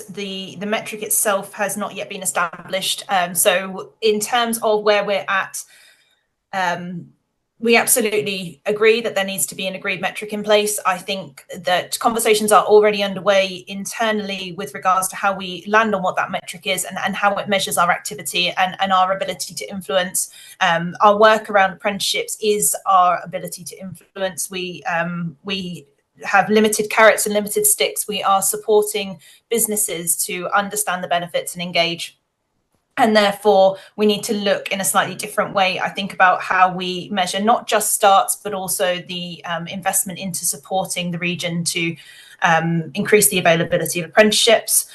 the metric itself has not yet been established. So in terms of where we're at, we absolutely agree that there needs to be an agreed metric in place. I think that conversations are already underway internally with regards to how we land on what that metric is and how it measures our activity and our ability to influence. Our work around apprenticeships is our ability to influence. We have limited carrots and limited sticks. We are supporting businesses to understand the benefits and engage. And therefore, we need to look in a slightly different way, I think, about how we measure not just starts, but also the investment into supporting the region to increase the availability of apprenticeships.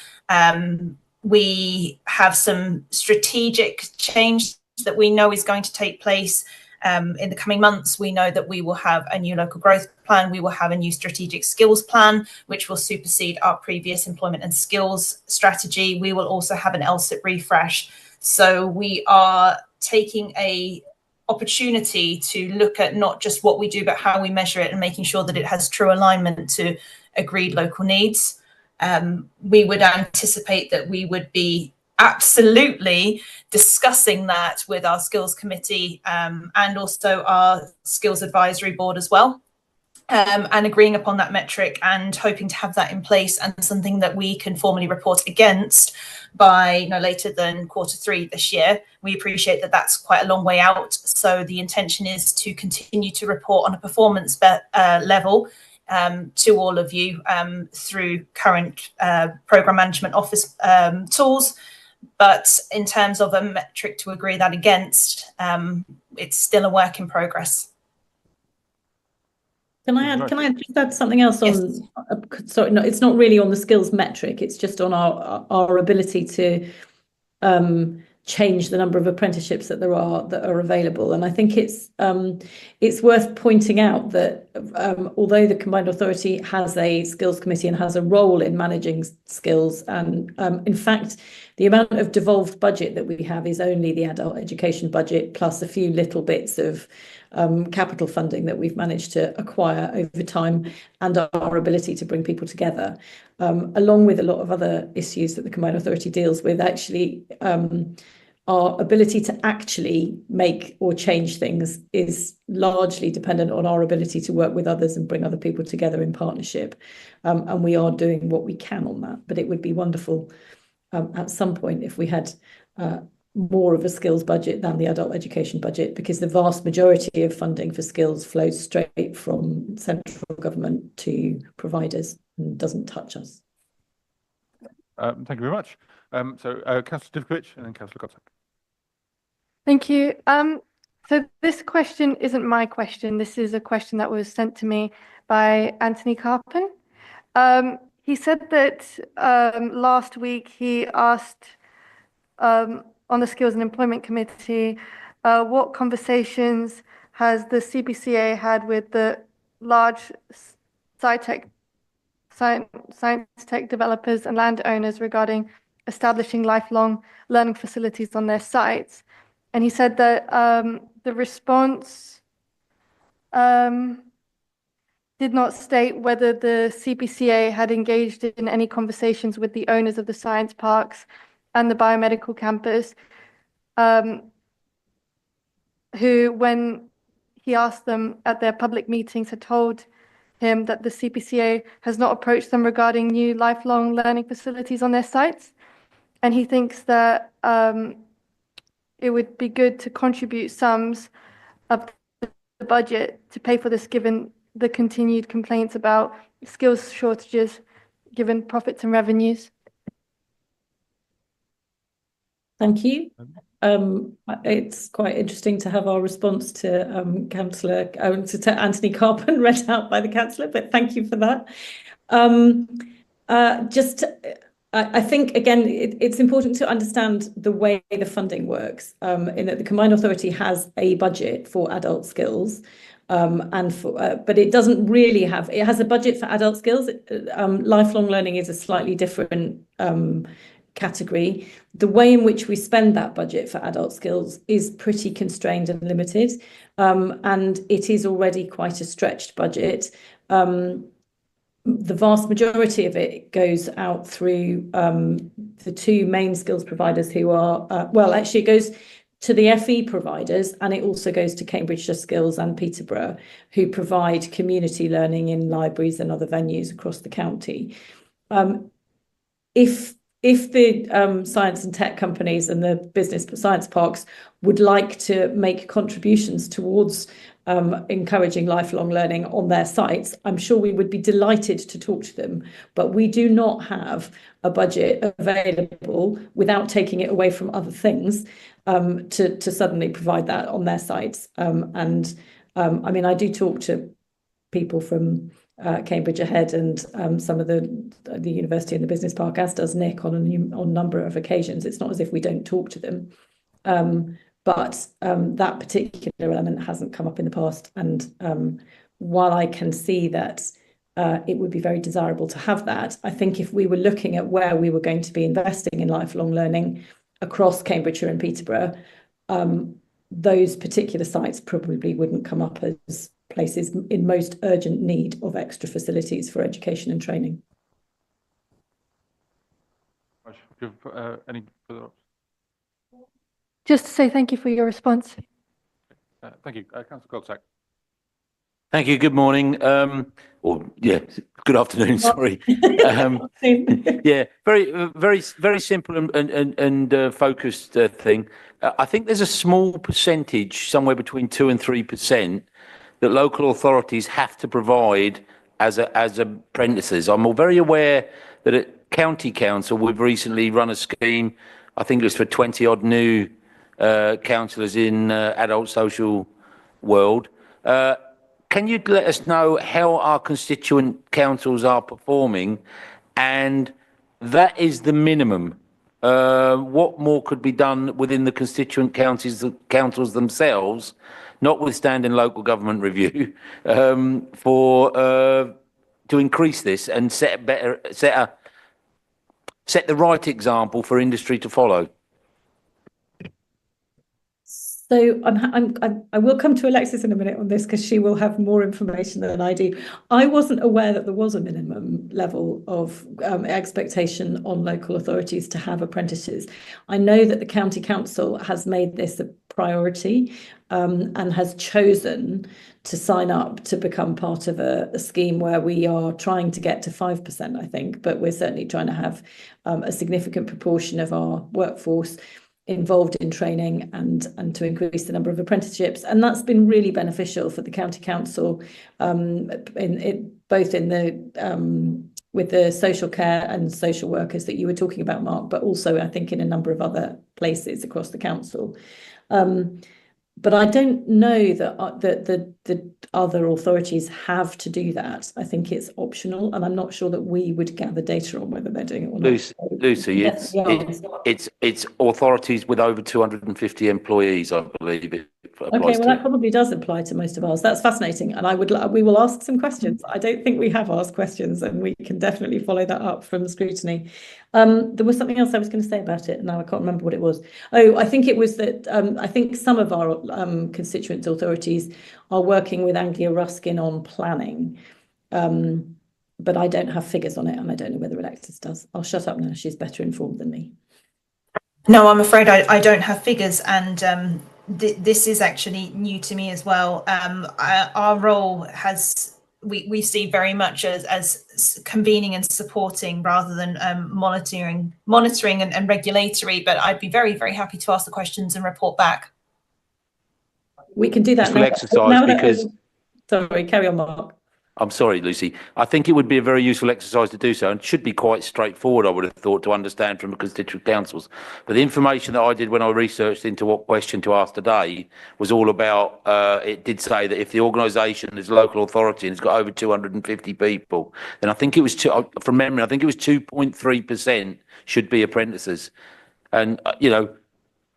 We have some strategic change that we know is going to take place in the coming months. We know that we will have a new local growth plan. We will have a new strategic skills plan, which will supersede our previous employment and skills strategy. We will also have an LSIP refresh. So we are taking a opportunity to look at not just what we do, but how we measure it and making sure that it has true alignment to agreed local needs. We would anticipate that we would be absolutely discussing that with our skills committee and also our skills advisory board as well, and agreeing upon that metric and hoping to have that in place and something that we can formally report against by no later than Q3 this year. We appreciate that that's quite a long way out, so the intention is to continue to report on a performance level to all of you through current programme management office tools. But in terms of a metric to agree that against, it's still a work in progress. Can I just add something else on? Yes. Sorry, no, it's not really on the skills metric. It's just on our ability to change the number of apprenticeships that are available. And I think it's worth pointing out that although the Combined Authority has a skills committee and has a role in managing skills, and in fact, the amount of devolved budget that we have is only the adult education budget plus a few little bits of capital funding that we've managed to acquire over time, and our ability to bring people together, along with a lot of other issues that the Combined Authority deals with. Actually, our ability to actually make or change things is largely dependent on our ability to work with others and bring other people together in partnership. And we are doing what we can on that. But it would be wonderful at some point if we had more of a skills budget than the adult education budget, because the vast majority of funding for skills flows straight from central government to providers and doesn't touch us. Thank you very much. So Councillor Divkovich and then Councillor Kotzak. Thank you. So this question isn't my question. This is a question that was sent to me by Anthony Carpen. He said that last week he asked on the Skills and Employment Committee, what conversations has the CBCA had with the large science tech developers and landowners regarding establishing lifelong learning facilities on their sites? And he said that the response did not state whether the CBCA had engaged in any conversations with the owners of the science parks and the biomedical campus, who, when he asked them at their public meetings, had told him that the CBCA has not approached them regarding new lifelong learning facilities on their sites. And he thinks that it would be good to contribute sums of the budget to pay for this, given the continued complaints about skills shortages, given profits and revenues. Thank you. It's quite interesting to have our response to to Anthony Carpen read out by the Councillor, but thank you for that. I think, again, it's important to understand the way the funding works, in that the Combined Authority has a budget for adult skills, but it doesn't really have, it has a budget for adult skills. Lifelong learning is a slightly different category. The way in which we spend that budget for adult skills is pretty constrained and limited, and it is already quite a stretched budget. the vast majority of it goes out through the two main skills providers who are, well, actually it goes to the FE providers, and it also goes to Cambridgeshire Skills and Peterborough, who provide community learning in libraries and other venues across the county. If the science and tech companies and the business science parks would like to make contributions towards encouraging lifelong learning on their sites, I'm sure we would be delighted to talk to them. But we do not have a budget available without taking it away from other things to suddenly provide that on their sites. I mean, I do talk to people from Cambridge Ahead and some of the university and the business park, as does Nick on a number of occasions. It's not as if we don't talk to them, but that particular element hasn't come up in the past. And while I can see that it would be very desirable to have that, I think if we were looking at where we were going to be investing in lifelong learning across Cambridgeshire and Peterborough, those particular sites probably wouldn't come up as places in most urgent need of extra facilities for education and training. Any further? Just to say thank you for your response. Thank you. Councillor Goldsack. Thank you. Good morning. Good afternoon. Sorry. Yeah, very simple and focused thing. I think there's a small percentage, somewhere between 2 and 3%, that local authorities have to provide as apprentices. I'm very aware that at County Council we've recently run a scheme. I think it was for 20 odd new councillors in adult social world. Can you let us know how our constituent councils are performing? And that is the minimum. What more could be done within the constituent councils themselves, notwithstanding local government review, to increase this and set the right example for industry to follow? So I will come to Alexis in a minute on this, because she will have more information than I do. I wasn't aware that there was a minimum level of expectation on local authorities to have apprentices. I know that the County Council has made this a priority and has chosen to sign up to become part of a scheme where we are trying to get to 5%, I think, but we're certainly trying to have a significant proportion of our workforce involved in training and to increase the number of apprenticeships. And that's been really beneficial for the County Council, both in the with the social care and social workers that you were talking about, Mark, but also I think in a number of other places across the council. But I don't know that the other authorities have to do that. I think it's optional, and I'm not sure that we would gather data on whether they're doing it or not. Lucy, it's authorities with over 250 employees, I believe. Okay, well, that probably does apply to most of ours. That's fascinating, and we will ask some questions. I don't think we have asked questions, and we can definitely follow that up from Scrutiny. There was something else I was going to say about it, and now I can't remember what it was. Oh, I think it was that I think some of our constituent authorities are working with Anglia Ruskin on planning, but I don't have figures on it, and I don't know whether Alexis does. I'll shut up now. She's better informed than me. No, I'm afraid I don't have figures, and this is actually new to me as well. Our role we see very much as convening and supporting rather than monitoring and regulatory. But I'd be very, very happy to ask the questions and report back. We can do that now. Exercise because. Sorry, carry on, Mark. I'm sorry, Lucy. I think it would be a very useful exercise to do so, and should be quite straightforward, I would have thought, to understand from the constituent councils. But the information that I did when I researched into what question to ask today was all about, it did say that if the organisation is a local authority and it's got over 250 people, then I think it was, from memory, I think it was 2.3% should be apprentices. And,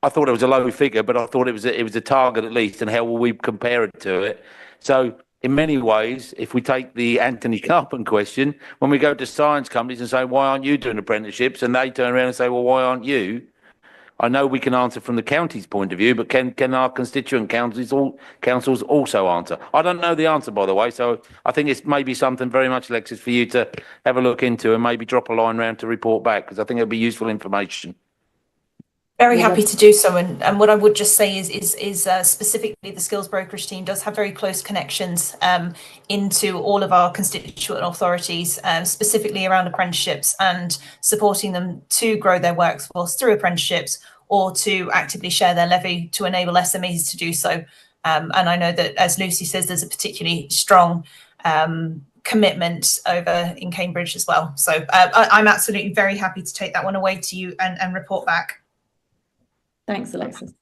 I thought it was a low figure, but I thought it was a target at least, and how will we compare it to it? So, in many ways, if we take the Anthony Carpen question, when we go to science companies and say, why aren't you doing apprenticeships? And they turn around and say, well, why aren't you? I know we can answer from the county's point of view, but can our constituent councils also answer? I don't know the answer, by the way, so I think it's maybe something very much, Alexis, for you to have a look into and maybe drop a line round to report back, because I think it'll be useful information. Very happy to do so, and what I would just say is specifically the skills brokerage team does have very close connections into all of our constituent authorities, specifically around apprenticeships and supporting them to grow their workforce through apprenticeships or to actively share their levy to enable SMEs to do so. And I know that, as Lucy says, there's a particularly strong commitment over in Cambridge as well. So I'm absolutely very happy to take that one away to you and report back. Thanks, Alexis.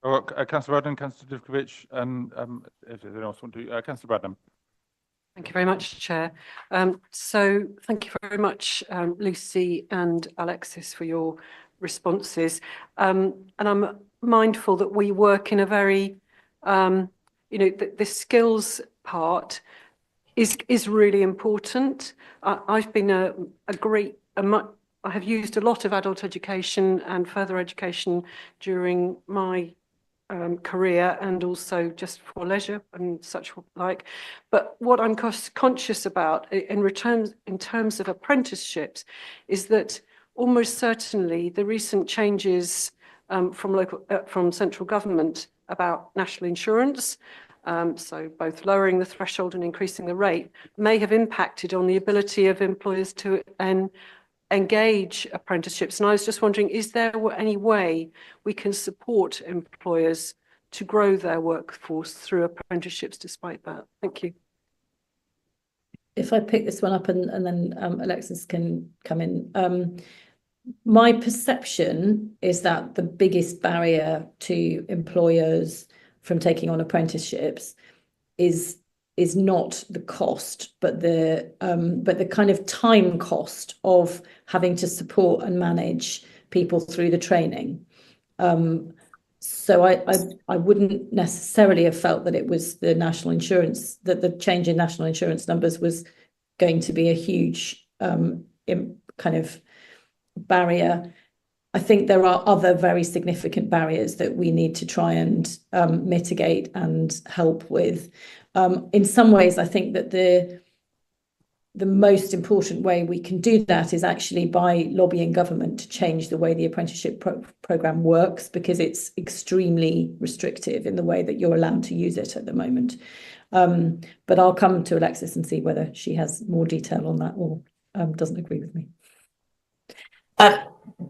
Well, Councillor Bradnam, Councillor Divkovic, and if anyone else want to, Councillor Bradnam. Thank you very much, Chair. So thank you very much, Lucy and Alexis, for your responses. And I'm mindful that we work in a very, the skills part is really important. I've been I have used a lot of adult education and further education during my career, and also just for leisure and such like. But what I'm conscious about in terms of apprenticeships is that almost certainly the recent changes from central government about national insurance, so both lowering the threshold and increasing the rate, may have impacted on the ability of employers to engage apprenticeships. And I was just wondering, is there any way we can support employers to grow their workforce through apprenticeships despite that? Thank you. If I pick this one up and then Alexis can come in. My perception is that the biggest barrier to employers from taking on apprenticeships is not the cost, but the kind of time cost of having to support and manage people through the training. So I wouldn't necessarily have felt that it was the national insurance, that the change in national insurance numbers was going to be a huge kind of barrier. I think there are other very significant barriers that we need to try and mitigate and help with. In some ways, I think that the most important way we can do that is actually by lobbying government to change the way the apprenticeship programme works, because it's extremely restrictive in the way that you're allowed to use it at the moment. But I'll come to Alexis and see whether she has more detail on that or doesn't agree with me.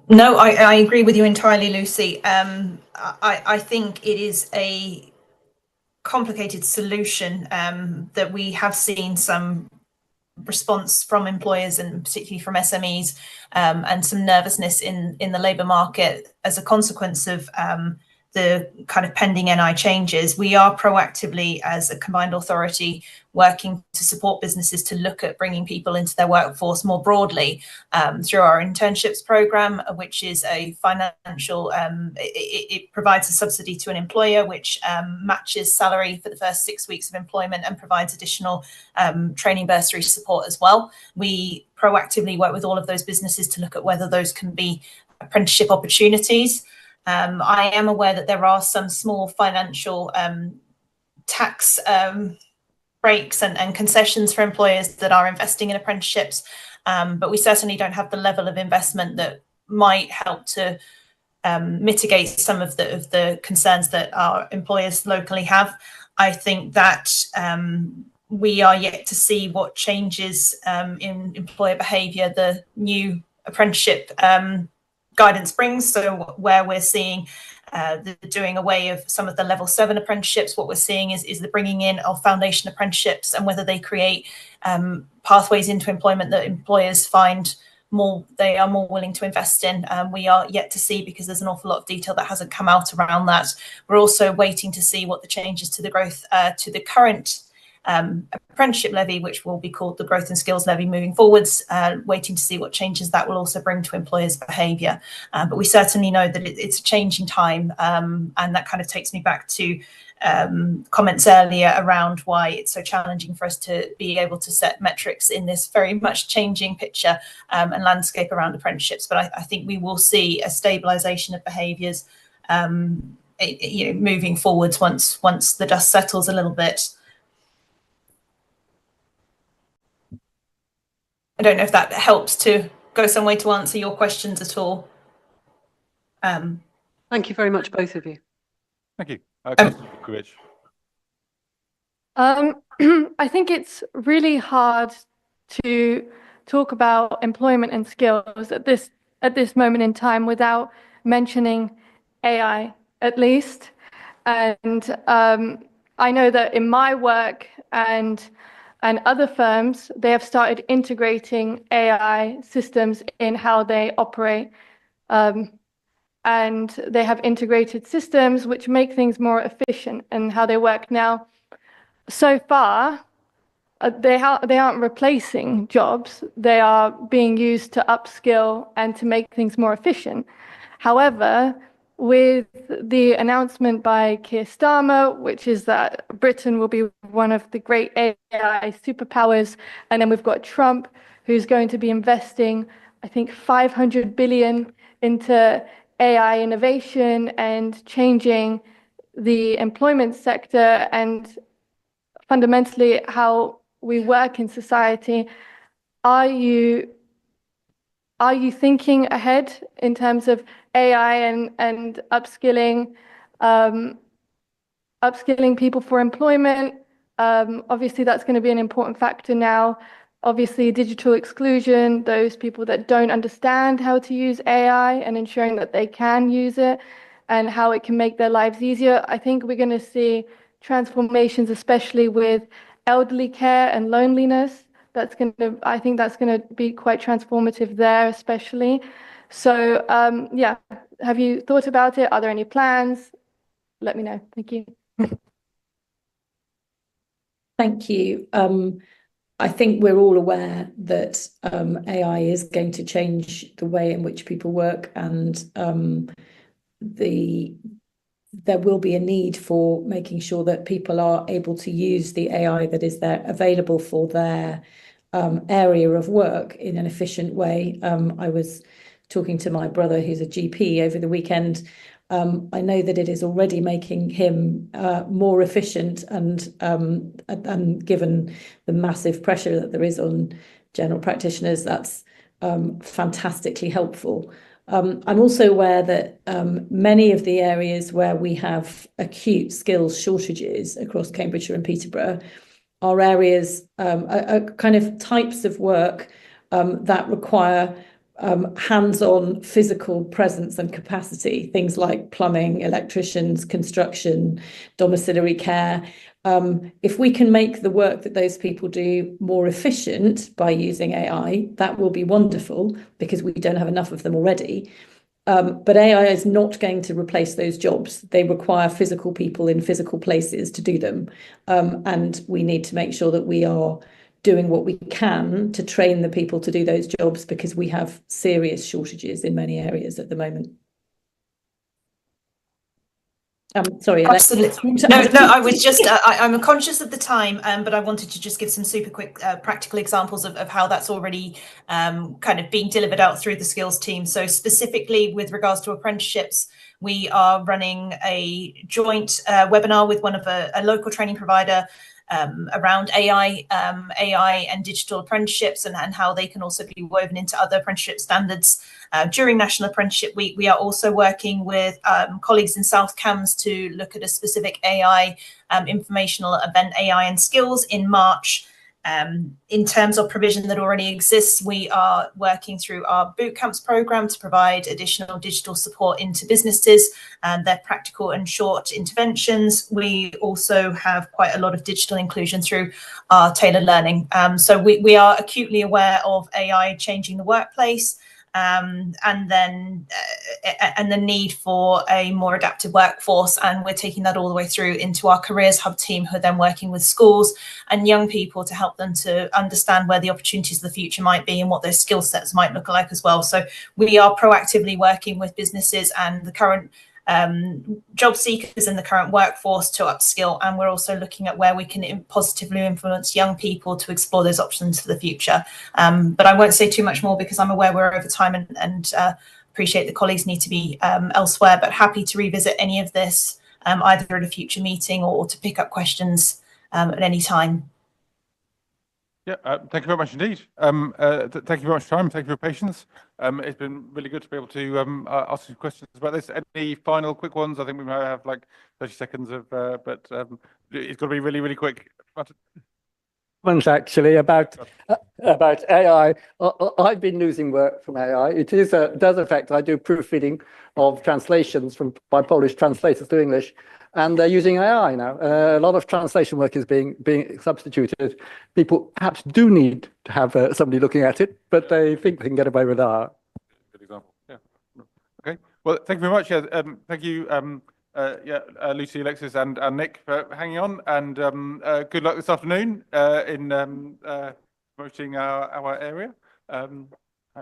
No, I agree with you entirely, Lucy. I think it is a complicated solution that we have seen some response from employers and particularly from SMEs and some nervousness in the labour market as a consequence of the kind of pending NI changes. We are proactively, as a combined authority, working to support businesses to look at bringing people into their workforce more broadly through our internships programme, which is a financial, it provides a subsidy to an employer which matches salary for the first 6 weeks of employment and provides additional training bursary support as well. We proactively work with all of those businesses to look at whether those can be apprenticeship opportunities. I am aware that there are some small financial tax breaks and concessions for employers that are investing in apprenticeships, but we certainly don't have the level of investment that might help to mitigate some of the concerns that our employers locally have. I think that we are yet to see what changes in employer behaviour the new apprenticeship guidance brings. So where we're seeing the doing away of some of the level 7 apprenticeships, what we're seeing is the bringing in of foundation apprenticeships, and whether they create pathways into employment that employers find they are more willing to invest in. We are yet to see, because there's an awful lot of detail that hasn't come out around that. We're also waiting to see what the changes to the growth to the current apprenticeship levy, which will be called the Growth and Skills Levy moving forwards, waiting to see what changes that will also bring to employers' behaviour. But we certainly know that it's a changing time, and that kind of takes me back to comments earlier around why it's so challenging for us to be able to set metrics in this very much changing picture and landscape around apprenticeships. But I think we will see a stabilisation of behaviours moving forwards once the dust settles a little bit. I don't know if that helps to go some way to answer your questions at all. Thank you very much, both of you. Thank you. Councillor Dubkovic. I think it's really hard to talk about employment and skills at this moment in time without mentioning AI, at least. And I know that in my work and other firms, they have started integrating AI systems in how they operate. And they have integrated systems which make things more efficient in how they work. Now, so far, they aren't replacing jobs. They are being used to upskill and to make things more efficient. However, with the announcement by Keir Starmer, which is that Britain will be one of the great AI superpowers, and then we've got Trump, who's going to be investing, I think, 500 billion into AI innovation and changing the employment sector and fundamentally how we work in society. Are you thinking ahead in terms of AI and upskilling people for employment? Obviously, that's going to be an important factor now. Obviously, digital exclusion, those people that don't understand how to use AI and ensuring that they can use it and how it can make their lives easier. I think we're going to see transformations, especially with elderly care and loneliness. I think that's going to be quite transformative there, especially. So, yeah, have you thought about it? Are there any plans? Let me know. Thank you. Thank you. I think we're all aware that AI is going to change the way in which people work, and there will be a need for making sure that people are able to use the AI that is there available for their area of work in an efficient way. I was talking to my brother, who's a GP, over the weekend. I know that it is already making him more efficient, and given the massive pressure that there is on general practitioners, that's fantastically helpful. I'm also aware that many of the areas where we have acute skills shortages across Cambridgeshire and Peterborough are areas, are kind of types of work that require hands-on physical presence and capacity, things like plumbing, electricians, construction, domiciliary care. If we can make the work that those people do more efficient by using AI, that will be wonderful, because we don't have enough of them already. But AI is not going to replace those jobs. They require physical people in physical places to do them. And we need to make sure that we are doing what we can to train the people to do those jobs, because we have serious shortages in many areas at the moment. Sorry. Absolutely. No, I was just, I'm conscious of the time, but I wanted to just give some super quick practical examples of how that's already kind of being delivered out through the skills team. So specifically with regards to apprenticeships, we are running a joint webinar with one of a local training provider around AI and digital apprenticeships, and how they can also be woven into other apprenticeship standards. During National Apprenticeship Week, we are also working with colleagues in South Cambs to look at a specific AI informational event, AI and skills, in March. In terms of provision that already exists, we are working through our boot camps program to provide additional digital support into businesses and their practical and short interventions. We also have quite a lot of digital inclusion through our tailored learning. So we are acutely aware of AI changing the workplace. and then and the need for a more adaptive workforce. And we're taking that all the way through into our Careers Hub team, who are then working with schools and young people to help them to understand where the opportunities of the future might be and what those skill sets might look like as well. So we are proactively working with businesses and the current job seekers in the current workforce to upskill, and we're also looking at where we can positively influence young people to explore those options for the future. But I won't say too much more because I'm aware we're over time and appreciate the colleagues need to be elsewhere, but happy to revisit any of this either at a future meeting or to pick up questions at any time. Yeah, thank you very much indeed. Thank you very much for your time. Thank you for your patience. It's been really good to be able to ask you questions about this. Any final quick ones? I think we might have like 30 seconds of, but it's got to be really, really quick. One's actually about AI. I've been losing work from AI. It does affect. I do proofreading of translations by Polish translators to English, and they're using AI now. A lot of translation work is being substituted. People perhaps do need to have somebody looking at it, but they think they can get away with that. Good example. Yeah. Okay. Well, thank you very much. Yeah. Thank you. Lucy, Alexis, and Nick for hanging on, and good luck this afternoon in promoting our area. I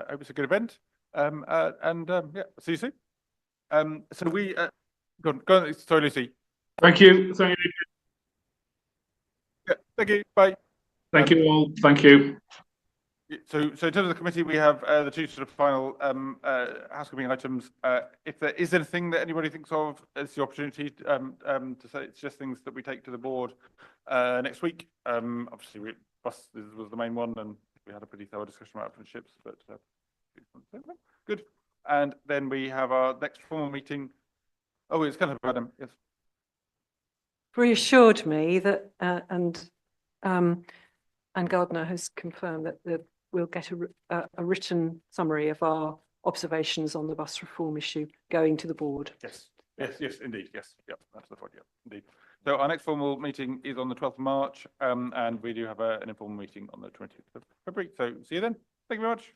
hope it's a good event. Yeah, see you soon. So we go on. Sorry, Lucy. Thank you. Thank you. Yeah, thank you. Bye. Thank you all. Thank you. So in terms of the committee, we have the two sort of final housekeeping items. If there is anything that anybody thinks of, it's the opportunity to say it's just things that we take to the board next week. Obviously, bus was the main one, and we had a pretty thorough discussion about apprenticeships. But good. And then we have our next formal meeting. Oh, it's kind of Adam. Yes. Reassured me that and Gardner has confirmed that we'll get a written summary of our observations on the bus reform issue going to the board. Yes, indeed. Yes, yep, that's the point. Yeah, indeed. So our next formal meeting is on the 12th of March, and we do have an informal meeting on the 20th of February. So see you then. Thank you very much.